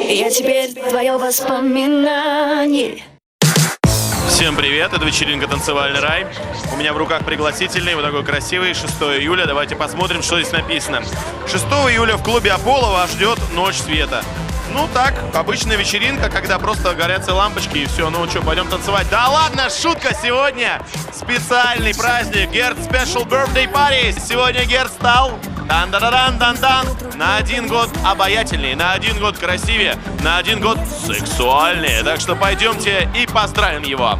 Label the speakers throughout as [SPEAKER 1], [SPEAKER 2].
[SPEAKER 1] Я теперь твое воспоминание.
[SPEAKER 2] Всем привет, это вечеринка «Танцевальный рай». У меня в руках пригласительный, вот такой красивый, 6 июля. Давайте посмотрим, что здесь написано. 6 июля в клубе «Аполло» вас ждет «Ночь света». Ну так, обычная вечеринка, когда просто горятся лампочки и все. Ну что, пойдем танцевать? Да ладно, шутка, сегодня специальный праздник, Герд Special Birthday Party. Сегодня Герд стал дан-дан-дан-дан-дан на 1 год обаятельнее, на 1 год красивее, на 1 год сексуальнее. Так что пойдемте и поздравим его.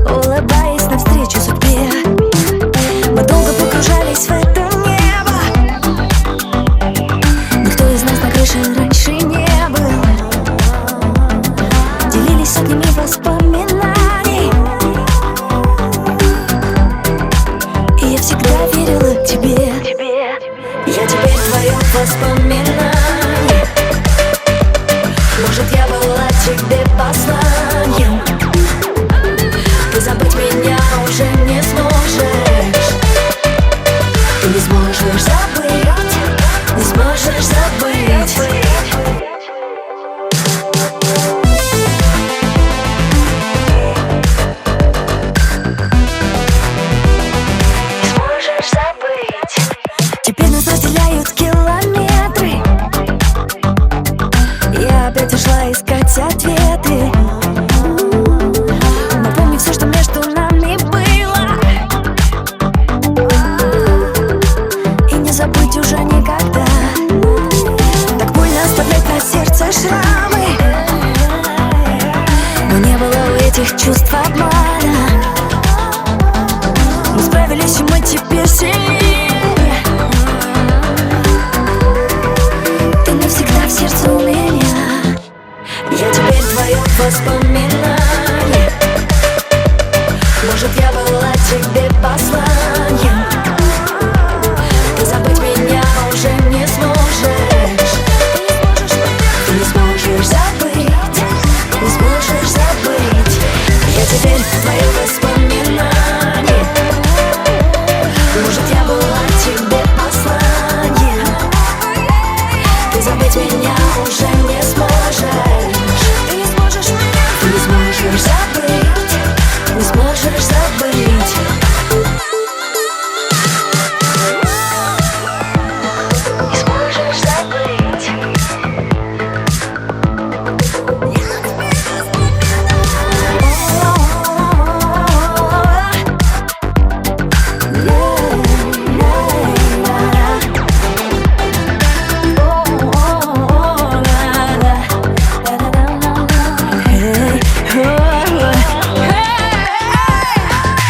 [SPEAKER 1] Улыбаясь навстречу судьбе, мы долго погружались в это небо. Никто из нас на крыше раньше не был. Делились сотнями воспоминаний, и я всегда верила тебе. Я теперь твое воспоминание. Может, я была тебе посланием. Ты забыть меня уже не сможешь. Ты не сможешь забыть, не сможешь забыть. Не сможешь забыть. Теперь нас разделяют километры. Я опять ушла искать ответы. Напомни все, что между нами было, и не забыть уже никогда. Так больно оставлять на сердце шрамы, но не было у этих чувств обмана. Мы справились, и мы теперь сильнее. Ты навсегда в сердце у меня. Я теперь твое воспоминание. Может, я была тебе посланием. Ты забыть меня уже не сможешь. Ты не сможешь забыть, не сможешь забыть. Я теперь твое воспоминание. Может, я была тебе посланием. Ты забыть меня уже не сможешь. Ты не сможешь меня, ты не сможешь забыть, не сможешь забыть. Не сможешь забыть.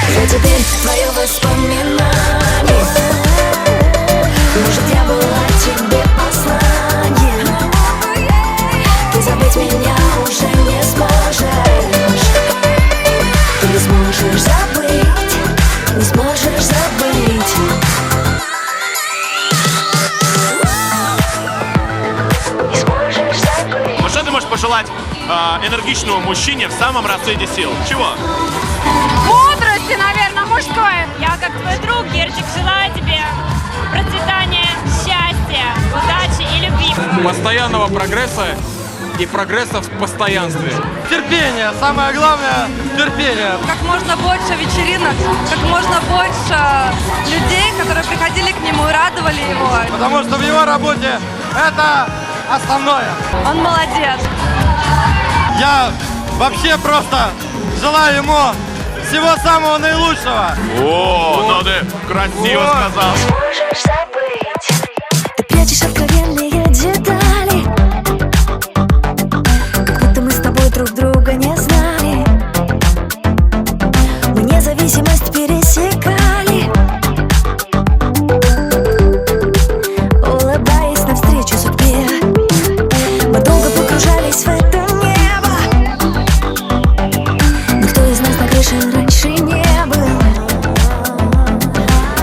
[SPEAKER 1] Я теперь твое воспоминание. Может, я была тебе посланием. Ты забыть меня уже не сможешь. Ты не сможешь забыть, не сможешь забыть. Не сможешь забыть.
[SPEAKER 2] Вот что ты можешь пожелать энергичному мужчине в самом расцвете сил? Чего?
[SPEAKER 3] Мудрости, наверное, мужской. Я, как твой друг, Герчик, желаю тебе процветания, счастья, удачи и любви.
[SPEAKER 4] Постоянного прогресса и прогресса в постоянстве.
[SPEAKER 5] Терпение, самое главное – терпение.
[SPEAKER 6] Как можно больше вечеринок, как можно больше людей, которые приходили к нему и радовали его.
[SPEAKER 5] Потому что в его работе это основное.
[SPEAKER 6] Он молодец.
[SPEAKER 5] Я вообще просто желаю ему всего самого наилучшего.
[SPEAKER 2] О, ну ты красиво сказал.
[SPEAKER 1] Сможешь забыть. Ты прячешь откровенные детали, как будто мы с тобой друг друга не знали. Мы независимость пересекали, улыбаясь навстречу судьбе. Мы долго погружались в это небо. Никто из нас на крыше раньше не был.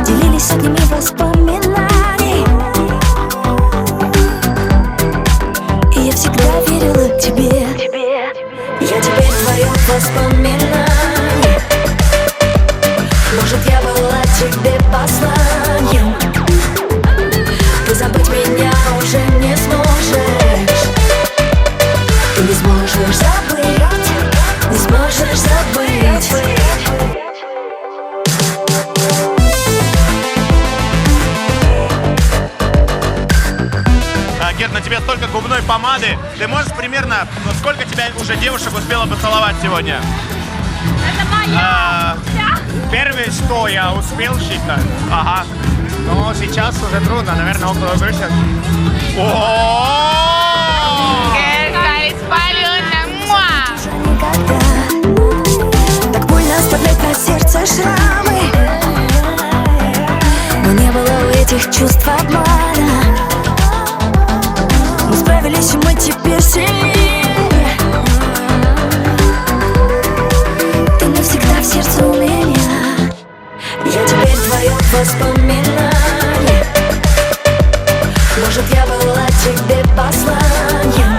[SPEAKER 1] Делились сотнями воспоминаний,
[SPEAKER 2] Герд, на тебе столько губной помады. Ты можешь примерно, вот сколько тебя уже девушек успела поцеловать сегодня?
[SPEAKER 3] Это моя.
[SPEAKER 5] Первое, что я успел считать,
[SPEAKER 2] Ага.
[SPEAKER 5] но сейчас уже трудно, наверное, около 10.
[SPEAKER 1] Уже никогда так больно оставлять на сердце шрамы. Но не было у этих чувств обмана. Мы справились, и мы теперь сильнее. Ты навсегда в сердце у меня. Я теперь твое воспоминание. Может, я была тебе посланием.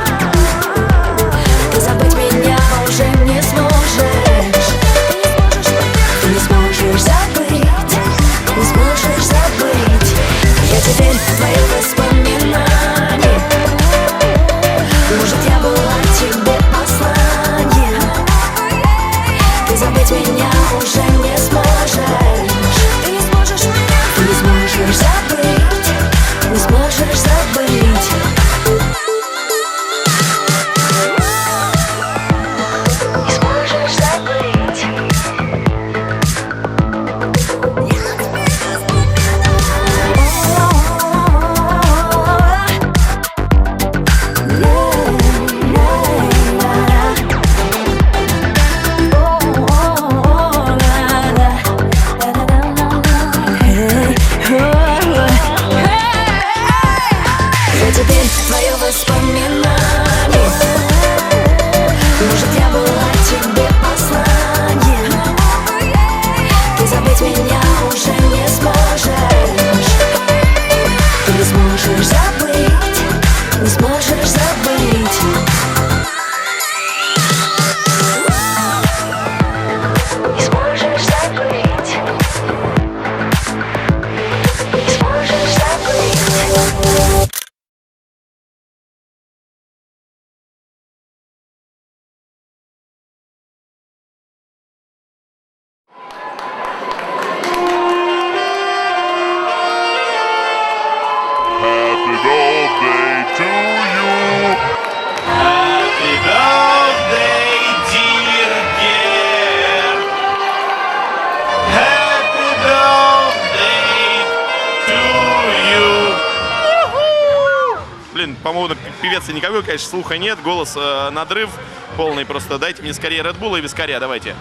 [SPEAKER 1] Ты забыть меня уже не сможешь. Ты не сможешь забыть. Не сможешь забыть. Я теперь твое воспоминание. Может, я была тебе посланием. Ты забыть меня уже не сможешь. Ты не сможешь меня. Ты не сможешь забыть. Не сможешь забыть. Не сможешь забыть. Я теперь твое воспоминание. Может, я была тебе посланием. Ты забыть меня уже не сможешь. Ты не сможешь забыть. Не сможешь забыть. Не сможешь забыть. Не сможешь забыть.
[SPEAKER 7] Happy birthday to you.
[SPEAKER 2] Happy birthday, dear Gerd. Happy birthday to you. Блин, по-моему, певец никакой, конечно, слуха нет, голос надрыв полный просто. Дайте мне скорее Red Bull и вискаря, давайте.